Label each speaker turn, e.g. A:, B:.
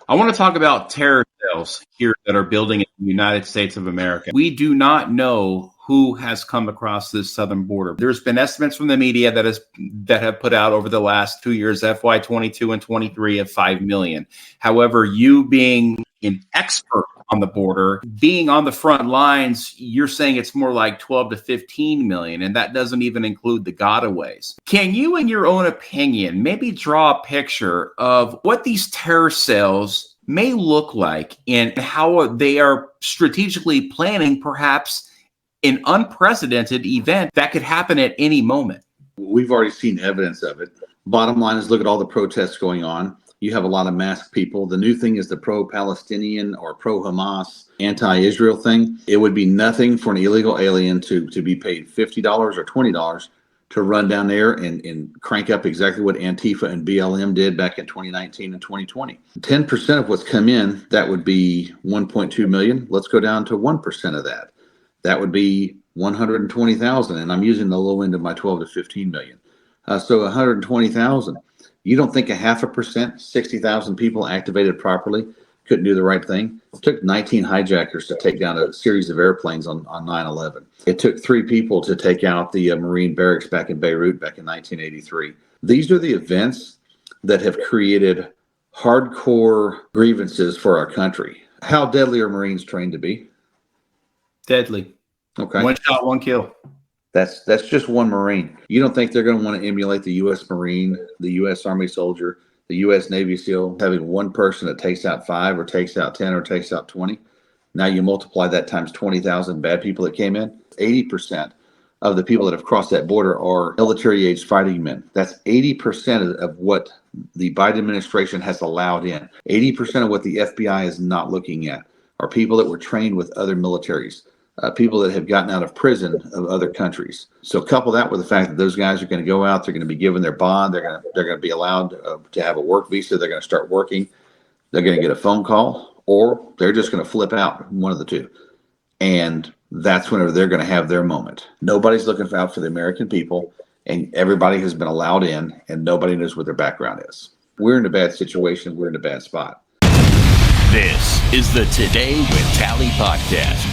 A: I want to talk about terror cells here that are building in the United States of America. We do not know who has come across this southern border. There's been estimates from the media that have put out over the last 2 years, FY22 and 23, of 5 million. However, you being an expert on the border, being on the front lines, you're saying it's more like 12 to 15 million, and that doesn't even include the gotaways. Can you, in your own opinion, maybe draw a picture of what these terror cells may look like and how they are strategically planning perhaps an unprecedented event that could happen at any moment?
B: We've already seen evidence of it. Bottom line is, look at all the protests going on. You have a lot of masked people. The new thing is the pro-Palestinian or pro-Hamas anti-Israel thing. It would be nothing for an illegal alien to be paid $50 or $20 to run down there and crank up exactly what Antifa and BLM did back in 2019 and 2020. 10% of what's come in, that would be 1.2 million. Let's go down to 1% of that. That would be 120,000, and I'm using the low end of my 12 to 15 million. So 120,000. You don't think 0.5%, 60,000 people activated properly, couldn't do the right thing? It took 19 hijackers to take down a series of airplanes on 9/11. It took 3 people to take out the Marine barracks back in Beirut back in 1983. These are the events that have created hardcore grievances for our country. How deadly are Marines trained to be?
A: Deadly.
B: Okay.
A: One shot, one kill.
B: That's just one Marine. You don't think they're going to want to emulate the U.S. Marine, the U.S. Army soldier, the U.S. Navy SEAL, having one person that takes out 5 or takes out 10 or takes out 20? Now you multiply that times 20,000 bad people that came in. 80% of the people that have crossed that border are military-age fighting men. That's 80% of what the Biden administration has allowed in. 80% of what the FBI is not looking at are people that were trained with other militaries. People that have gotten out of prison of other countries. So couple that with the fact that those guys are going to go out, they're going to be given their bond, they're going to be allowed to have a work visa, they're going to start working, they're going to get a phone call, or they're just going to flip out, one of the two. And that's whenever they're going to have their moment. Nobody's looking out for the American people, and everybody has been allowed in, and nobody knows what their background is. We're in a bad situation. We're in a bad spot.
C: This is the Today with Tally podcast.